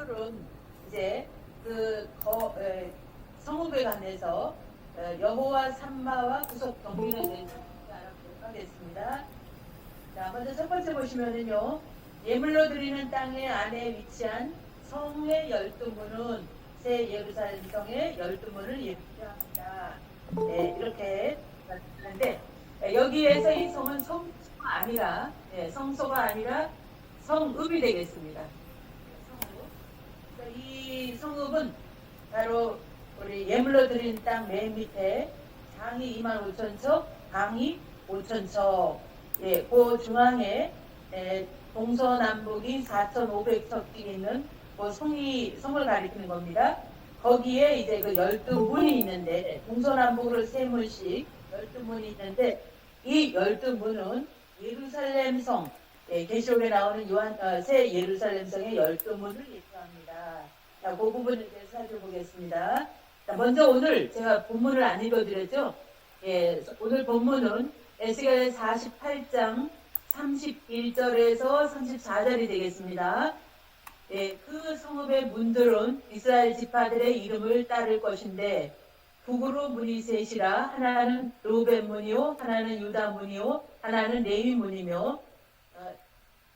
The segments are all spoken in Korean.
오늘은 이제 성읍에 관해서 여호와 삼마와 구속 경륜에 대해서 알아보도록 하겠습니다. 자, 먼저 첫 번째 보시면은요, 예물로 드리는 땅의 안에 위치한 성의 12문은 새 예루살렘 성의 12문을 예표합니다. 네, 이렇게 하는데 여기에서 이 성은 성소가 아니라 성소가 아니라 성읍이 되겠습니다. 성읍. 이 성읍은 바로 우리 예물로 드린 땅 맨 밑에 장이 25,000척, 강이 5,000척, 그 중앙에 동서남북이 4,500척 있는 그 성을 가리키는 겁니다. 거기에 이제 그 12문이 있는데, 동서남북으로 3문씩 12문이 있는데, 이 12문은 예루살렘 성, 계시록에 나오는 새 예루살렘 성의 12문을 예표합니다. 자, 그 부분에 대해서 살펴보겠습니다. 자, 먼저 오늘 제가 본문을 안 읽어드렸죠? 오늘 본문은 에스겔 48장 31절에서 34절이 되겠습니다. 그 성읍의 문들은 이스라엘 지파들의 이름을 따를 것인데, 북으로 문이 셋이라. 하나는 르우벤 문이요, 하나는 유다 문이요, 하나는 레위 문이며,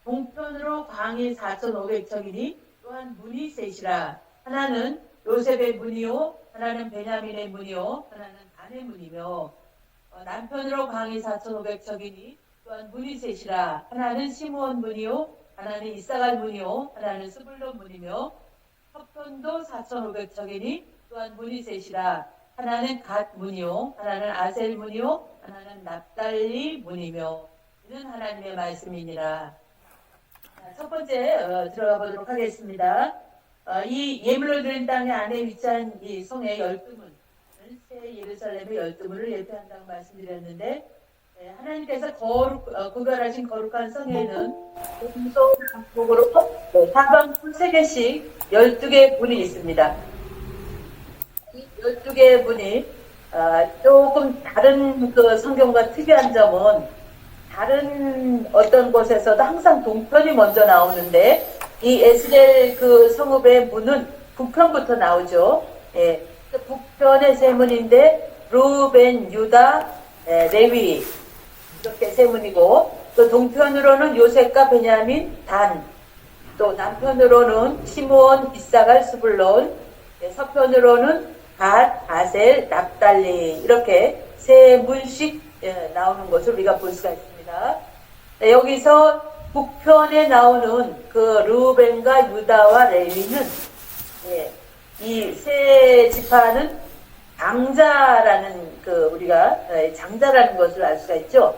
동편으로 광이 4,500척이니 또한 문이 셋이라. 하나는 요셉의 문이요, 하나는 베냐민의 문이요, 하나는 단의 문이며, 남편으로 광이 4,500척이니 또한 문이 셋이라. 하나는 시므온 문이요, 하나는 이사갈 문이요, 하나는 스불론 문이며, 서편도 4,500척이니 또한 문이 셋이라. 하나는 갓 문이요, 하나는 아셀 문이요, 하나는 납달리 문이며. 이는 하나님의 말씀이니라. 자, 첫 번째 들어가 보도록 하겠습니다. 이 예물로 드린 땅의 안에 위치한 이 성의 12문은 새 예루살렘의 12문을 예표한다고 말씀드렸는데, 하나님께서 구별하신 거룩한 성에는 동서남북으로 사방문 3개씩 12개의 문이 있습니다. 이 12개의 문이 조금 다른 그 성경과 특이한 점은, 다른 어떤 곳에서도 항상 동편이 먼저 나오는데, 이 에스겔 그 성읍의 문은 북편부터 나오죠. 북편의 3문인데 르우벤, 유다, 레위, 이렇게 3문이고, 또 동편으로는 요셉과 베냐민, 단, 또 남편으로는 시므온, 이사갈, 스불론, 서편으로는 갓, 아셀, 납달리, 이렇게 3문씩 나오는 것을 우리가 볼 수가 있습니다. 여기서 북편에 나오는 그 르우벤과 유다와 레위는 이 세 지파는 장자라는 우리가 장자라는 것을 알 수가 있죠.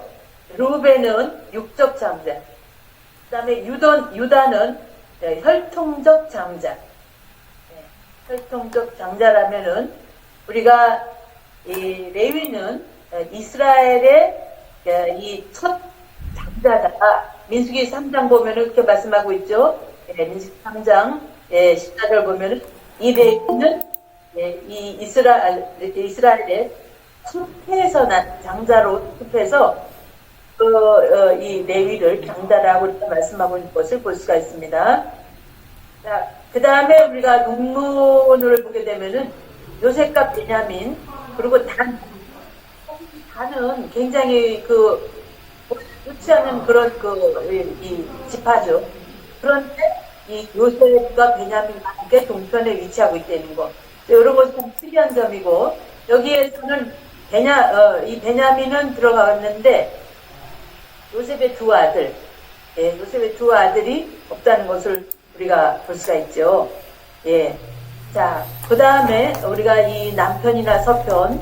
르우벤은 육적 장자, 그다음에 유다는 혈통적 장자. 혈통적 장자라면은 우리가 이 레위는 이스라엘의 이 첫 장자다. 민수기 3장 보면은 그렇게 말씀하고 있죠. 민수기 3장 14절 보면은 이 레위는 이 이스라엘의 숲에서 난 장자로 숲에서 이 레위를 장자라고 이렇게 말씀하고 있는 것을 볼 수가 있습니다. 자, 그 다음에 우리가 논문을 보게 되면은 요셉과 베냐민, 그리고 단은 굉장히 좋지 않은 그런 이 지파죠. 그런데 이 요셉과 베냐민과 함께 동편에 위치하고 있다는 것. 이런 것이 참 특이한 점이고, 여기에서는 이 베냐민은 들어갔는데 요셉의 두 아들, 요셉의 두 아들이 없다는 것을 우리가 볼 수가 있죠. 자, 그 다음에 우리가 이 남편이나 서편,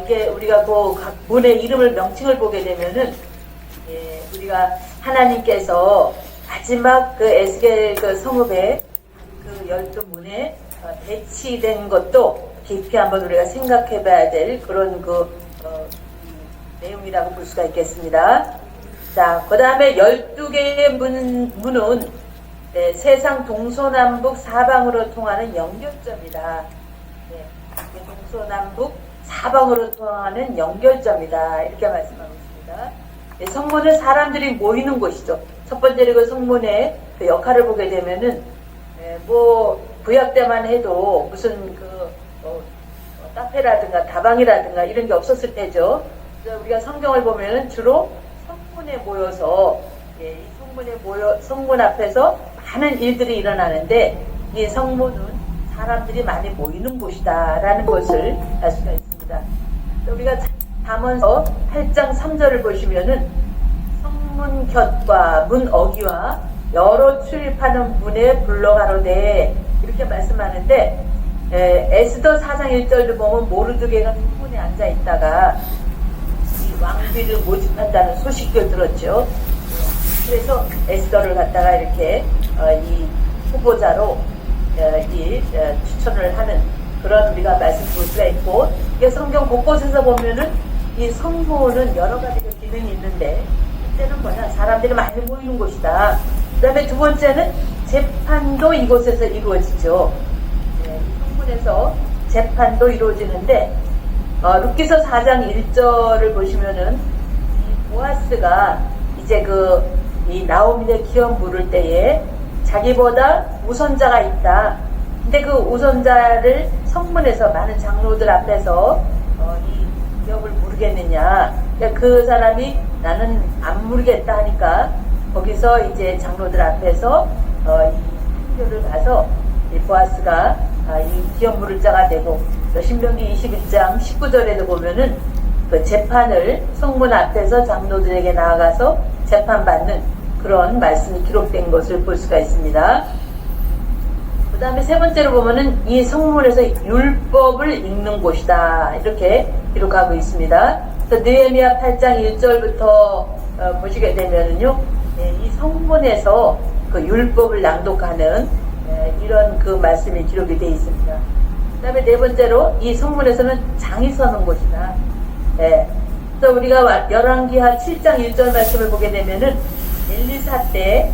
이게 우리가 각 문의 이름을 명칭을 보게 되면은, 우리가 하나님께서 마지막 에스겔 성읍의 12문에 배치된 것도 깊이 한번 우리가 생각해 봐야 될 그런 내용이라고 볼 수가 있겠습니다. 자, 그 다음에 12개의 문은 세상 동서남북 사방으로 통하는 연결점이다. 동서남북 사방으로 통하는 연결점이다. 이렇게 말씀하고 있습니다. 성문은 사람들이 모이는 곳이죠. 첫 번째로 그 성문의 그 역할을 보게 되면은 뭐 구약 때만 해도 무슨 카페라든가 다방이라든가 이런 게 없었을 때죠. 그래서 우리가 성경을 보면은 주로 성문에 모여서 이 성문 앞에서 많은 일들이 일어나는데 이 성문은 사람들이 많이 모이는 곳이다라는 것을 알 수가 있습니다. 우리가 잠언서 8장 3절을 보시면은 성문 곁과 문 어기와 여러 출입하는 문에 불러가로되 이렇게 말씀하는데 에스더 4장 1절도 보면 모르드게가 성문에 앉아 있다가 이 왕비를 모집한다는 소식을 들었죠. 그래서 에스더를 갖다가 이렇게 이 후보자로 추천을 하는 그런 우리가 말씀 볼 수가 있고, 이게 성경 곳곳에서 보면은 이 성문은 여러 가지 기능이 있는데, 첫째는 뭐냐, 사람들이 많이 모이는 곳이다. 그 다음에 두 번째는 재판도 이곳에서 이루어지죠. 이 성문에서 재판도 이루어지는데, 룻기서 4장 1절을 보시면은 이 보아스가 이제 이 나오미의 기업 물을 때에 자기보다 우선자가 있다. 근데 그 우선자를 성문에서 많은 장로들 앞에서 이 기업을 물겠느냐. 그러니까 그 사람이 나는 안 물겠다 하니까 거기서 이제 장로들 앞에서 이 판결을 가서 이 보아스가 이 기업 물을 자가 되고, 신명기 21장 19절에도 보면은 그 재판을 성문 앞에서 장로들에게 나아가서 재판받는 그런 말씀이 기록된 것을 볼 수가 있습니다. 그 다음에 세 번째로 보면은 이 성문에서 율법을 읽는 곳이다. 이렇게 기록하고 있습니다. 그래서 느헤미야 8장 1절부터 보시게 되면은요, 이 성문에서 그 율법을 낭독하는 이런 그 말씀이 기록이 되어 있습니다. 그 다음에 네 번째로 이 성문에서는 장이 서는 곳이다. 그래서 우리가 열왕기하 7장 1절 말씀을 보게 되면은 엘리사 때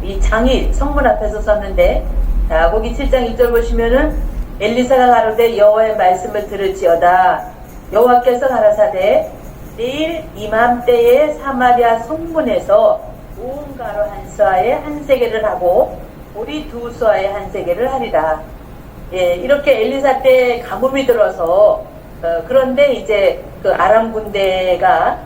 이 장이 성문 앞에서 섰는데, 자, 거기 7장 1절 보시면은 엘리사가 가로되 여호와의 말씀을 들을지어다. 여호와께서 가라사대 내일 이맘때에 사마리아 성문에서 온 가루 한 서아에 한 세겔을 하고 보리 두 서아에 한 세겔을 하리라. 이렇게 엘리사 때 가뭄이 들어서 그런데 이제 그 아람 군대가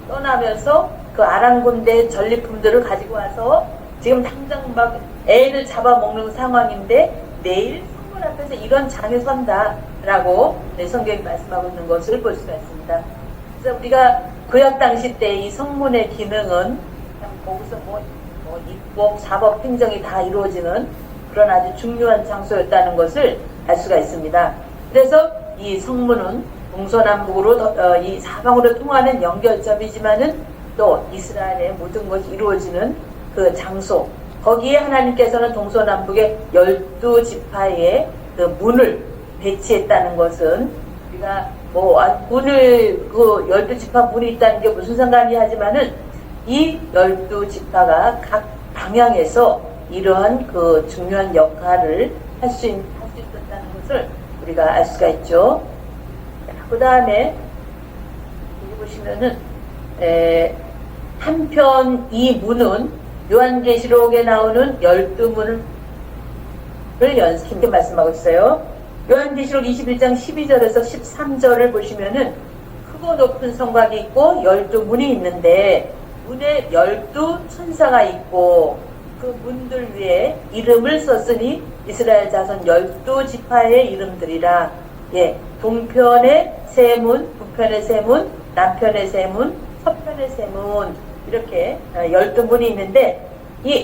떠나면서 그 아람 군대 전리품들을 가지고 와서 지금 당장 막 애를 잡아먹는 상황인데 내일 성문 앞에서 이런 장에 선다라고 성경이 말씀하고 있는 것을 볼 수가 있습니다. 그래서 우리가 구약 당시 때 이 성문의 기능은 거기서 입법, 사법, 행정이 다 이루어지는 그런 아주 중요한 장소였다는 것을 알 수가 있습니다. 그래서 이 성문은 동서남북으로 이 사방으로 통하는 연결점이지만은 또 이스라엘의 모든 것이 이루어지는 그 장소, 거기에 하나님께서는 동서남북의 12지파의 그 문을 배치했다는 것은 우리가 문을 그 12지파 문이 있다는 게 무슨 상관이 하지만은 이 12지파가 각 방향에서 이러한 그 중요한 역할을 할 수 있었다는 것을 우리가 알 수가 있죠. 그 다음에 여기 보시면은 한편 이 문은 요한계시록에 나오는 12문을 이렇게 말씀하고 있어요. 요한계시록 21장 12절에서 13절을 보시면은 크고 높은 성곽이 있고 12문이 있는데 문에 12천사가 있고 그 문들 위에 이름을 썼으니 이스라엘 자손 12지파의 이름들이라. 동편의 세 문, 북편의 세 문, 남편의 세 문, 서편의 세 문, 이렇게 12문이 있는데 이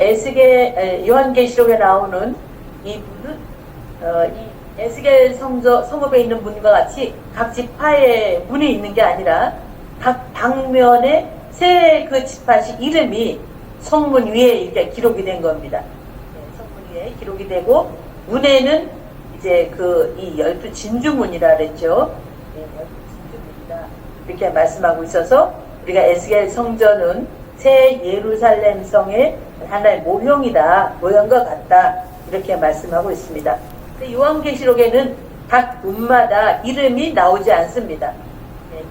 요한계시록에 나오는 이 문은 이 에스겔 성읍에 있는 문과 같이 각 지파의 문이 있는 게 아니라 각 방면에 세 그 지파씩 이름이 성문 위에 이렇게 기록이 된 겁니다. 성문 위에 기록이 되고 문에는 이제 이 12진주문이라 그랬죠. 12진주문이다. 이렇게 말씀하고 있어서 우리가 에스겔 성전은 새 예루살렘 성의 하나의 모형과 같다. 이렇게 말씀하고 있습니다. 요한계시록에는 각 문마다 이름이 나오지 않습니다.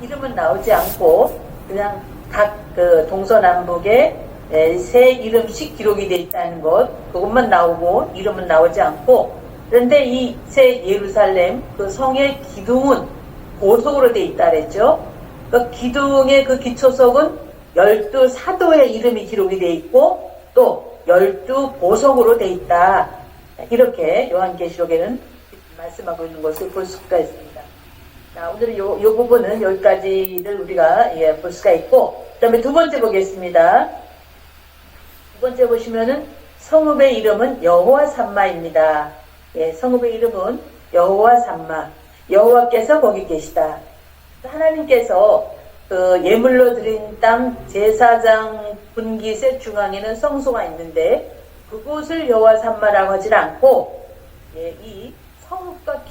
이름은 나오지 않고 그냥 각 그 동서남북의 세 이름씩 기록이 되어 있다는 것, 그것만 나오고 이름은 나오지 않고, 그런데 이 새 예루살렘 그 성의 기둥은 보석으로 되어 있다 그랬죠. 그 기둥의 그 기초석은 12사도의 이름이 기록이 되어 있고 또 12보석으로 되어 있다. 이렇게 요한계시록에는 말씀하고 있는 것을 볼 수가 있습니다. 자, 오늘은 요 부분은 여기까지를 우리가 볼 수가 있고, 그 다음에 두 번째 보겠습니다. 두 번째 보시면은 성읍의 이름은 여호와 삼마입니다. 성읍의 이름은 여호와 삼마. 여호와께서 거기 계시다. 하나님께서 그 예물로 드린 땅 제사장 분깃의 중앙에는 성소가 있는데 그곳을 여호와 삼마라고 하질 않고 이 성읍과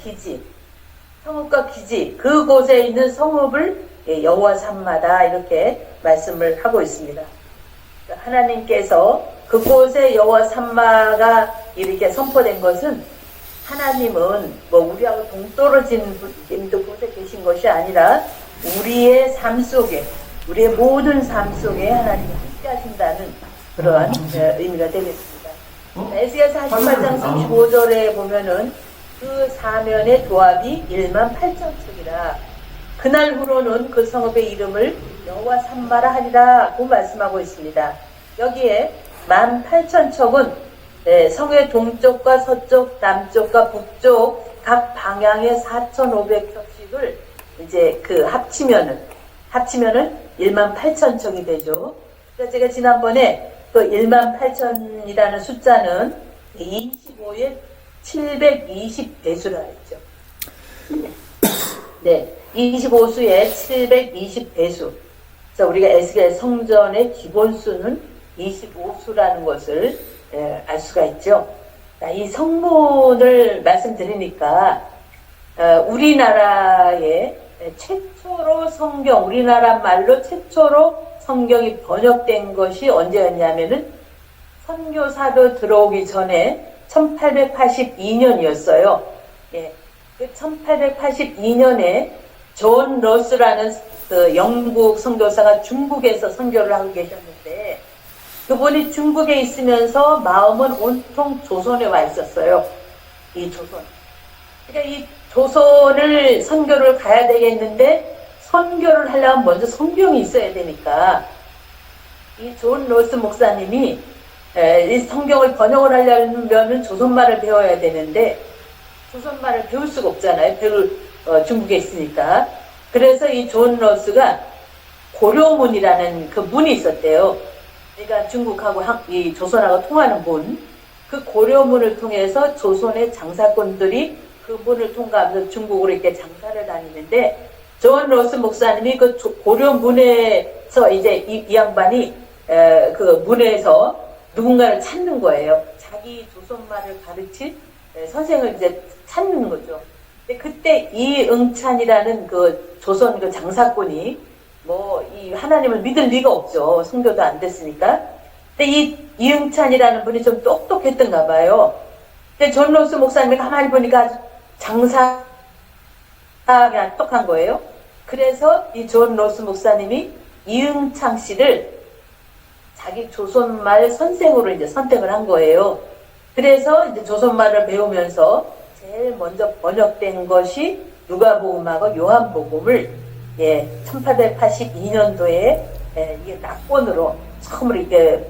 기지 그곳에 있는 성읍을 여호와 삼마다 이렇게 말씀을 하고 있습니다. 하나님께서 그곳에 여호와 삼마가 이렇게 선포된 것은 하나님은 뭐 우리하고 동떨어진 곳에 계신 것이 아니라 우리의 삶 속에, 우리의 모든 삶 속에 하나님이 함께 하신다는 그러한 의미가 되겠습니다. 에스겔 48장 35절에 보면은 그 사면의 도합이 18,000척이라 그날 후로는 그 성읍의 이름을 여호와 삼마라 하리라 고 말씀하고 있습니다. 여기에 18,000척은 성의 동쪽과 서쪽, 남쪽과 북쪽 각 방향의 4,500척씩을 이제 그 합치면은 18,000척이 되죠. 그래서 제가 지난번에 그 18,000이라는 숫자는 25의 720배수라 했죠. 네, 25수의 720배수. 그래서 우리가 에스겔 성전의 기본수는 25수라는 것을 알 수가 있죠. 이 성문을 말씀드리니까 우리나라에 최초로 성경, 우리나라 말로 최초로 성경이 번역된 것이 언제였냐면은 선교사도 들어오기 전에 1882년이었어요. 그 1882년에 존 러스라는 그 영국 선교사가 중국에서 선교를 하고 계셨는데 그분이 중국에 있으면서 마음은 온통 조선에 와 있었어요. 이 조선. 그러니까 이 조선을 선교를 가야 되겠는데 선교를 하려면 먼저 성경이 있어야 되니까 이 존 러스 목사님이 이 성경을 번역을 하려면 조선말을 배워야 되는데 조선말을 배울 수가 없잖아요. 중국에 있으니까. 그래서 이 존 러스가 고려문이라는 그 문이 있었대요. 그러니까 중국하고 이 조선하고 통하는 문. 그 고려문을 통해서 조선의 장사꾼들이 그 문을 통과하면서 중국으로 이렇게 장사를 다니는데 존 러스 목사님이 그 고려문에서 이제 이 양반이 그 문에서 누군가를 찾는 거예요. 자기 조선말을 가르칠 선생을 이제 찾는 거죠. 근데 그때 이응찬이라는 그 조선 그 장사꾼이 뭐 이 하나님을 믿을 리가 없죠. 성교도 안 됐으니까. 근데 이응찬이라는 분이 좀 똑똑했던가 봐요. 근데 존 러스 목사님이 가만히 보니까 장사가 똑똑한 거예요. 그래서 이 존 러스 목사님이 이응찬 씨를 자기 조선말 선생으로 이제 선택을 한 거예요. 그래서 이제 조선말을 배우면서 제일 먼저 번역된 것이 누가복음하고 요한복음을 1882년도에 이게 낙본으로 처음으로 이렇게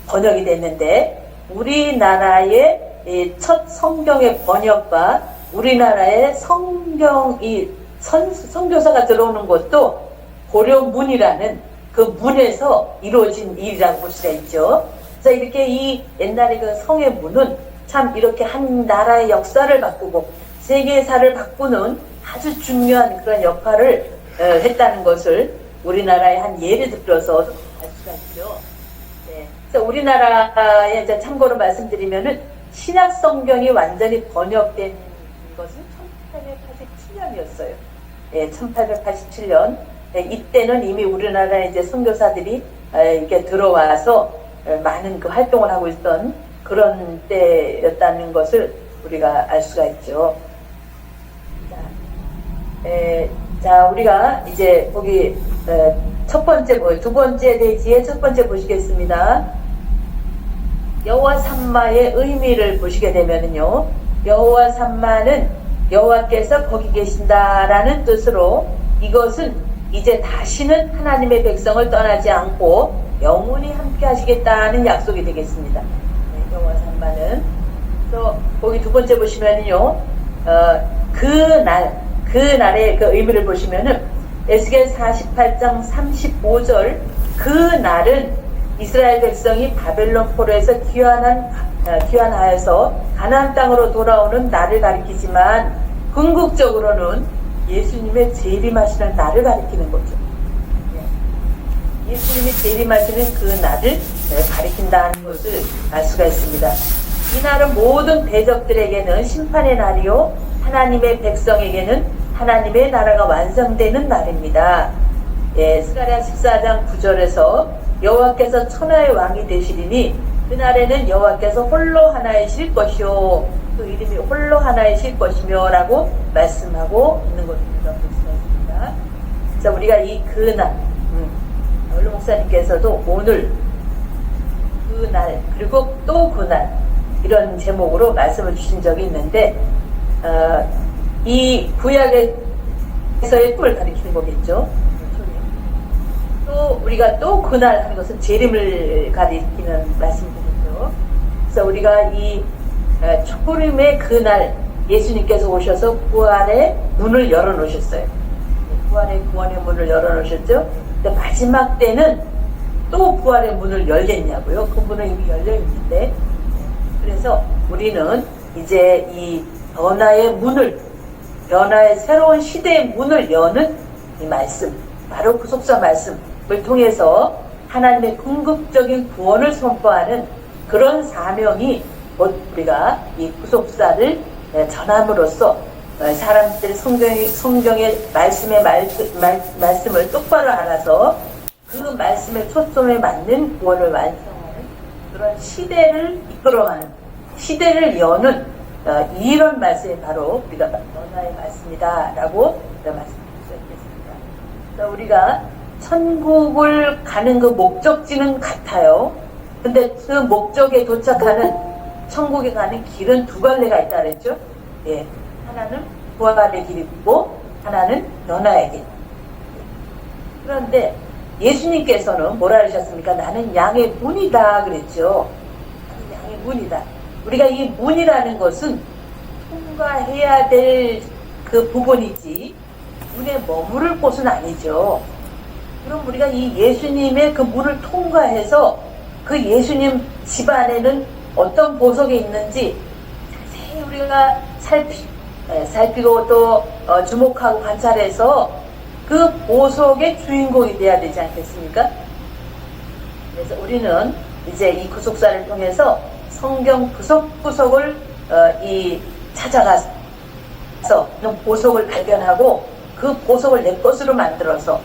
번역이 됐는데 우리나라의 첫 성경의 번역과 우리나라의 선교사가 들어오는 것도 고려문이라는 그 문에서 이루어진 일이라고 볼 수가 있죠. 그래서 이렇게 이 옛날에 그 성의 문은 참 이렇게 한 나라의 역사를 바꾸고 세계사를 바꾸는 아주 중요한 그런 역할을 했다는 것을 우리나라의 한 예를 들어서 알 수가 있죠. 네. 그래서 우리나라에 이제 참고로 말씀드리면은 신약 성경이 완전히 번역된 것은 1887년이었어요. 1887년. 이때는 이미 우리나라에 이제 선교사들이 이렇게 들어와서 많은 그 활동을 하고 있던 그런 때였다는 것을 우리가 알 수가 있죠. 자, 우리가 이제 거기 첫 번째 두 번째 대지의 첫 번째 보시겠습니다. 여호와 삼마의 의미를 보시게 되면은요, 여호와 삼마는 여호와께서 거기 계신다라는 뜻으로 이것은 이제 다시는 하나님의 백성을 떠나지 않고 영원히 함께 하시겠다는 약속이 되겠습니다. 네, 여호와 삼마는. 그래서 거기 두 번째 보시면은요, 그날의 그 의미를 보시면은 에스겔 48장 35절, 그 날은 이스라엘 백성이 바벨론 포로에서 귀환하여서 가나안 땅으로 돌아오는 날을 가리키지만 궁극적으로는 예수님의 재림하시는 날을 가리키는 거죠. 예수님이 재림하시는 그 날을 가리킨다는 것을 알 수가 있습니다. 이 날은 모든 대적들에게는 심판의 날이요, 하나님의 백성에게는 하나님의 나라가 완성되는 날입니다. 스가랴 14장 9절에서 여호와께서 천하의 왕이 되시리니 그날에는 여호와께서 홀로 하나이실 것이요, 그 이름이 홀로 하나이실 것이며 라고 말씀하고 있는 것을 볼 수가 있습니다. 그래서 우리가 이 그날, 원로 목사님께서도 오늘 그날 그리고 또 그날 이런 제목으로 말씀을 주신 적이 있는데, 이 구약에서의 꿀을 가리키는 거겠죠. 또 우리가 또 그날 하는 것은 재림을 가리키는 말씀이거든요. 그래서 우리가 이 초림의 그날 예수님께서 오셔서 부활의 문을 열어놓으셨어요. 부활의 구원의 문을 열어놓으셨죠. 근데 마지막 때는 또 부활의 문을 열겠냐고요. 그 문은 이미 열려있는데, 그래서 우리는 이제 이 변화의 새로운 시대의 문을 여는 이 말씀, 바로 구속사 말씀을 통해서 하나님의 궁극적인 구원을 선포하는 그런 사명이 우리가 이 구속사를 전함으로써 사람들이 성경의 말씀을 똑바로 알아서 그 말씀의 초점에 맞는 구원을 완성하는 그런 시대를 이끌어가는, 시대를 여는 이런 말씀이 바로 우리가 변화의 말씀이다라고 말씀드릴 수 있겠습니다. 우리가 천국을 가는 그 목적지는 같아요. 근데 그 목적에 도착하는 천국에 가는 길은 두 갈래가 있다 그랬죠. 하나는 부활의 길이고 하나는 변화의 길. 그런데 예수님께서는 뭐라 하셨습니까? 나는 양의 문이다 그랬죠. 나는 양의 문이다. 우리가 이 문이라는 것은 통과해야 될 그 부분이지 문에 머무를 곳은 아니죠. 그럼 우리가 이 예수님의 그 문을 통과해서 그 예수님 집 안에는 어떤 보석이 있는지 자세히 우리가 살피고 또 주목하고 관찰해서 그 보석의 주인공이 돼야 되지 않겠습니까? 그래서 우리는 이제 이 구속사를 통해서 성경 구석구석을 찾아가서 이런 보석을 발견하고 그 보석을 내 것으로 만들어서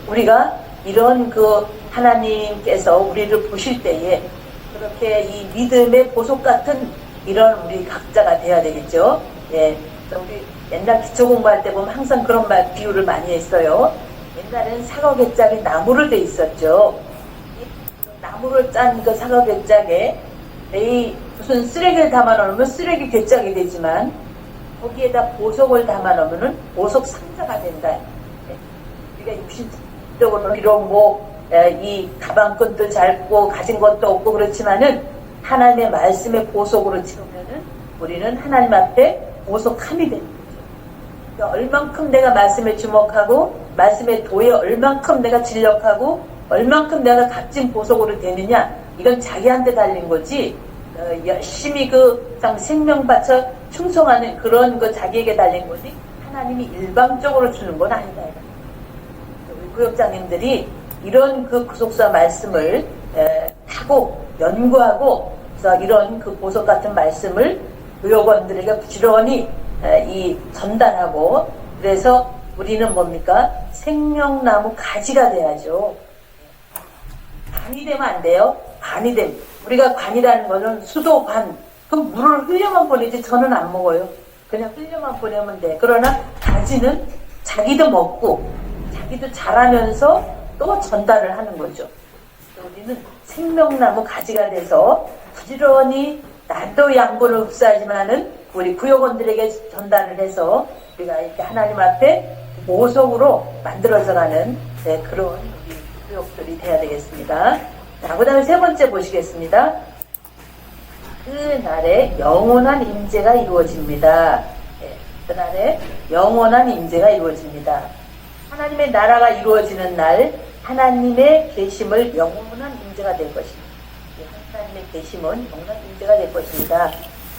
우리가 이런 그 하나님께서 우리를 보실 때에 그렇게 이 믿음의 보석 같은 이런 우리 각자가 돼야 되겠죠. 우리 옛날 기초 공부할 때 보면 항상 그런 비유를 많이 했어요. 옛날에는 사과개짝에 나무를 돼 있었죠. 나무를 짠 그 사과개짝에 무슨 쓰레기를 담아 놓으면 쓰레기 괴짝이 되지만 거기에다 보석을 담아 놓으면 보석 상자가 된다. 우리가 육신적으로 비록 이 가방끈도 짧고 가진 것도 없고 그렇지만은 하나님의 말씀의 보석으로 채우면은 우리는 하나님 앞에 보석함이 되는 거죠. 그러니까 얼만큼 내가 말씀에 주목하고 말씀의 도에 얼만큼 내가 진력하고 얼만큼 내가 값진 보석으로 되느냐, 이건 자기한테 달린 거지 열심히 생명 바쳐 충성하는 그런 거 자기에게 달린 거지 하나님이 일방적으로 주는 건 아니다. 우리 구역장님들이 이런 그 구속사 말씀을 하고 연구하고 그래서 이런 그 보석 같은 말씀을 구역원들에게 부지런히 전달하고, 그래서 우리는 뭡니까? 생명나무 가지가 돼야죠. 관이 되면 안 돼요. 관이 되면. 우리가 관이라는 거는 수도 관. 그럼 물을 흘려만 보내지 저는 안 먹어요. 그냥 흘려만 보내면 돼. 그러나 가지는 자기도 먹고 자기도 자라면서 또 전달을 하는 거죠. 우리는 생명나무 가지가 돼서 부지런히 나도 양분을 흡수하지만은 우리 구역원들에게 전달을 해서 우리가 이렇게 하나님 앞에 보석으로 만들어져가는 그런 우리 구역들이 돼야 되겠습니다. 자, 그 다음에 세 번째 보시겠습니다. 그날에 영원한 임재가 이루어집니다. 그날에 영원한 임재가 이루어집니다. 하나님의 나라가 이루어지는 날 하나님의 계심을 영원한 임재가 될 것입니다. 하나님의 계심은 영원한 임재가 될 것입니다.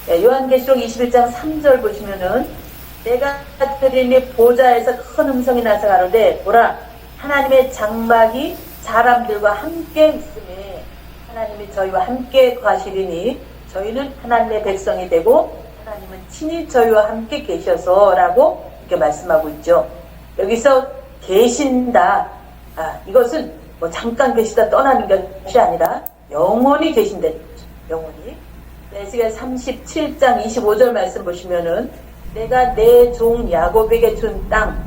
요한계시록 21장 3절 보시면은 내가 들으니 보좌에서 큰 음성이 나서 가로되 보라 하나님의 장막이 사람들과 함께 있음에 하나님이 저희와 함께 거하시리니 저희는 하나님의 백성이 되고 하나님은 친히 저희와 함께 계셔서 라고 이렇게 말씀하고 있죠. 여기서 계신다. 이것은 뭐 잠깐 계시다 떠나는 것이 아니라 영원히 계신다는 거죠. 영원히. 에스겔 37장 25절 말씀 보시면은 내가 내 종 야곱에게 준 땅,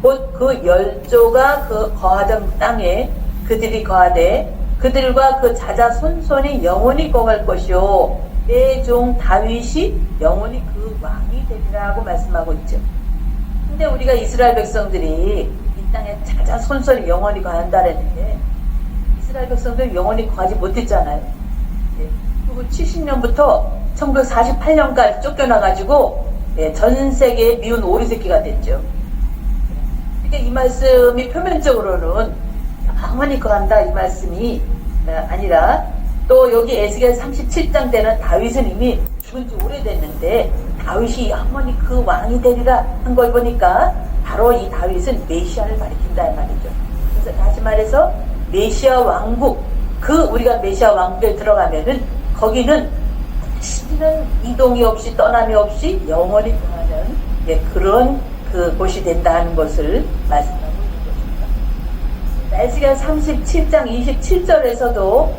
곧 그 열조가 그 거하던 땅에 그들이 거하되 그들과 그 자자손손이 영원히 거할 것이요 내 종 다윗이 영원히 그 왕이 되리라고 말씀하고 있죠. 근데 우리가 이스라엘 백성들이 이 땅에 자자손손이 영원히 거한다 그랬는데 이스라엘 백성들이 영원히 거하지 못했잖아요. 그리고 70년부터 1948년까지 쫓겨나가지고 전 세계에 미운 오리새끼가 됐죠. 그러니까 이 말씀이 표면적으로는 영원히 거한다 이 말씀이 아니라 또 여기 에스겔 37장 때는 다윗은 이미 죽은 지 오래됐는데 다윗이 영원히 그 왕이 되리라 한 걸 보니까 바로 이 다윗은 메시아를 가리킨다 이 말이죠. 그래서 다시 말해서 메시아 왕국 우리가 메시아 왕국에 들어가면은 거기는 다시는 이동이 없이 떠남이 없이 영원히 거하는 그런 곳이 된다는 것을 말씀하고 있는 것입니다. 에스겔 37장 27절에서도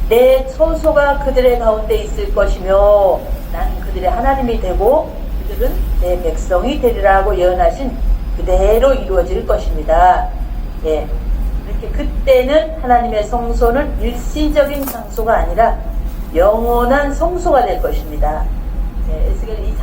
내 처소가 그들의 가운데 있을 것이며 나는 그들의 하나님이 되고 그들은 내 백성이 되리라고 예언하신 그대로 이루어질 것입니다. 이렇게 그때는 하나님의 성소는 일시적인 장소가 아니라 영원한 성소가 될 것입니다. 에스겔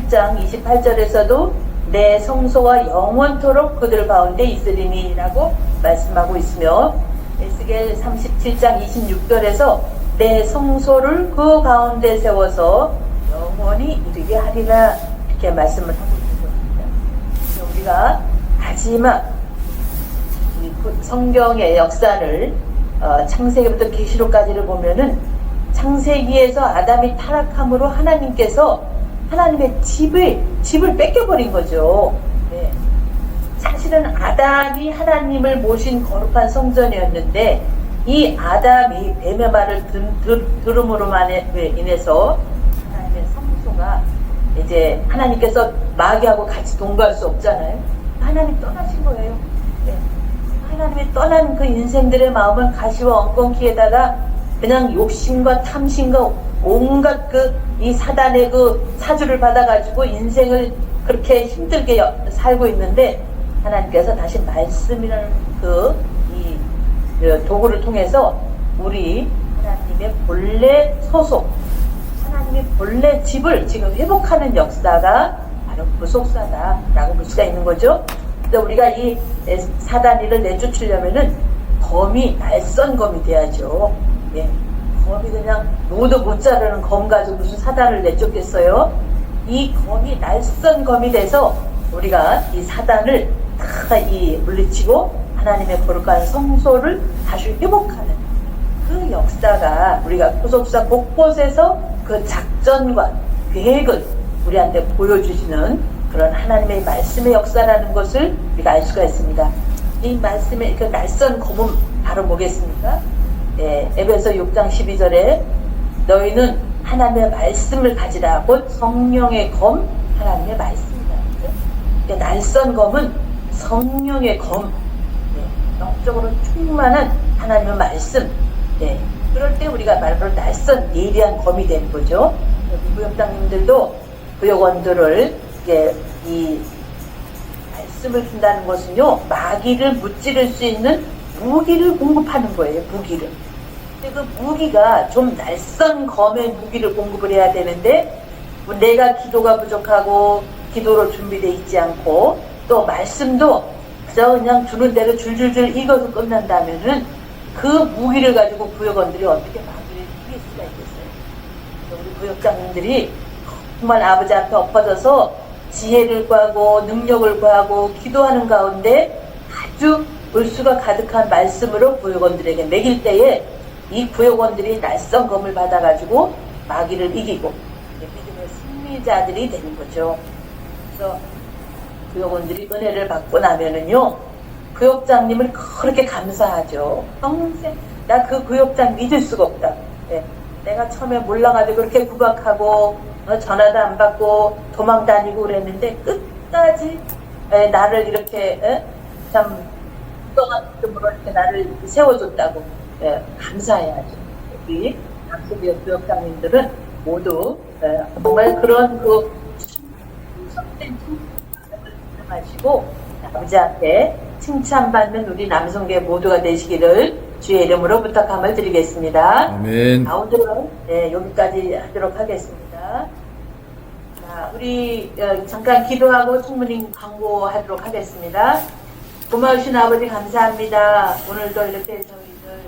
37장 28절에서도 내 성소가 영원토록 그들 가운데 있으리니 라고 말씀하고 있으며 에스겔 37장 26절에서 내 성소를 그 가운데 세워서 영원히 이르게 하리라 이렇게 말씀을 하고 있는 것입니다. 우리가 마지막 성경의 역사를 창세기부터 계시록까지를 보면은 창세기에서 아담이 타락함으로 하나님께서 하나님의 집을 뺏겨버린 거죠. 사실은 아담이 하나님을 모신 거룩한 성전이었는데 이 아담이 뱀의 말을 들음으로만 인해서 하나님의 성소가 이제 하나님께서 마귀하고 같이 동거할 수 없잖아요. 하나님 떠나신 거예요. 하나님이 떠난 그 인생들의 마음을 가시와 엉겅퀴에다가 그냥 욕심과 탐심과 온갖 이 사단의 사주를 받아가지고 인생을 그렇게 힘들게 살고 있는데 하나님께서 다시 말씀이라는 이 도구를 통해서 우리 하나님의 본래 소속, 하나님의 본래 집을 지금 회복하는 역사가 바로 구속사다라고 볼 수가 있는 거죠. 근데 우리가 이 사단이를 내쫓으려면은 검이 날선 검이 돼야죠. 검이 그냥 누구도 못 자르는 검 가지고 무슨 사단을 내쫓겠어요? 이 검이 날선 검이 돼서 우리가 이 사단을 다 물리치고 하나님의 거룩한 성소를 다시 회복하는 그 역사가 우리가 구속사 곳곳에서 그 작전과 계획을 우리한테 보여주시는 그런 하나님의 말씀의 역사라는 것을 우리가 알 수가 있습니다. 이 말씀의 그 날선 검은 바로 뭐겠습니까? 에베소 6장 12절에 너희는 하나님의 말씀을 가지라 곧 성령의 검 하나님의 말씀이다. 날선 검은 성령의 검, 영적으로 충만한 하나님의 말씀. 그럴 때 우리가 바로 날선 예리한 검이 되는 거죠. 구역장님들도 구역원들을 이 말씀을 준다는 것은요 마귀를 무찌를 수 있는 무기를 공급하는 거예요. 무기를. 근데 그 무기가 좀 낯선 검의 무기를 공급을 해야 되는데 뭐 내가 기도가 부족하고 기도로 준비되어 있지 않고 또 말씀도 그저 그냥 주는 대로 줄줄줄 읽어서 끝난다면은 그 무기를 가지고 구역원들이 어떻게 마귀를 이길 수가 있겠어요. 우리 구역장님들이 정말 아버지 앞에 엎어져서 지혜를 구하고 능력을 구하고 기도하는 가운데 아주 물수가 가득한 말씀으로 구역원들에게 먹일 때에 이 구역원들이 낯선 검을 받아가지고 마귀를 이기고 믿음의 승리자들이 되는 거죠. 그래서 구역원들이 은혜를 받고 나면은요, 구역장님을 그렇게 감사하죠. 평생 나 그 구역장 믿을 수가 없다. 네. 내가 처음에 몰라가지고 그렇게 구박하고 전화도 안 받고 도망 다니고 그랬는데 끝까지 나를 이렇게 참 뚱뚱한 믿음으로 이렇게 나를 세워줬다고 감사해야죠. 우리 남수비의 구역장님들은 모두 정말 그런 그 속된 칭찬을 마시고 아버지 앞에 칭찬받는 우리 남성계 모두가 되시기를 주의 이름으로 부탁함을 드리겠습니다. 아멘. 오늘은 여기까지 하도록 하겠습니다. 자, 우리 잠깐 기도하고 충분히 광고하도록 하겠습니다. 고마우신 아버지 감사합니다. 오늘도 이렇게 저희들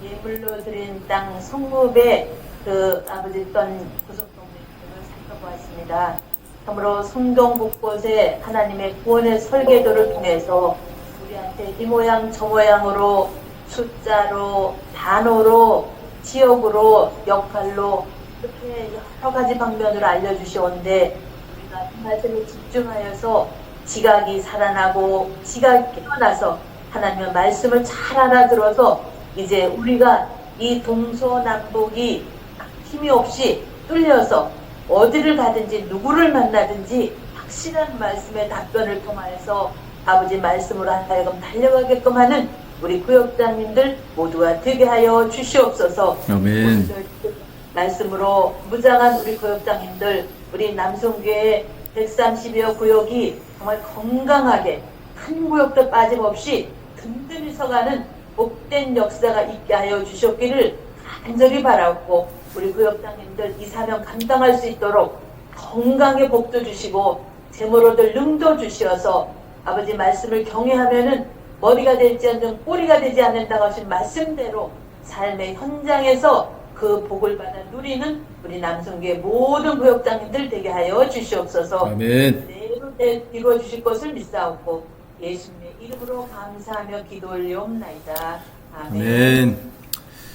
예물로 드린 땅 성읍에 그 아버지 떤 구속동맹을 살펴보았습니다. 참으로 성동 곳곳에 하나님의 구원의 설계도를 통해서 우리한테 이 모양 저 모양으로 숫자로 단어로 지역으로 역할로 이렇게 여러 가지 방면으로 알려주시온데 우리가 이 말씀에 집중하여서 지각이 살아나고 지각이 깨어나서 하나님의 말씀을 잘 알아들어서 이제 우리가 이 동서남북이 힘이 없이 뚫려서 어디를 가든지 누구를 만나든지 확실한 말씀의 답변을 통하여서 아버지 말씀으로 하여금 달려가게끔 하는 우리 구역장님들 모두가 되게 하여 주시옵소서. 아멘. 말씀으로 무장한 우리 구역장님들, 우리 남성교회 130여 구역이 정말 건강하게 한 구역도 빠짐없이 든든히 서가는 복된 역사가 있게 하여 주셨기를 간절히 바라고 우리 구역장님들 이 사명 감당할 수 있도록 건강의 복도 주시고 재물로들 능도 주시어서 아버지 말씀을 경외하면은 머리가 되지 않는 꼬리가 되지 않는다고 하신 말씀대로 삶의 현장에서 그 복을 받아 누리는 우리 남성교회 모든 구역장님들 되게 하여 주시옵소서. 아멘. 내로 이루어 주실 것을 믿사옵고 예수님의 이름으로 감사하며 기도 올리옵나이다. 아멘. 아멘.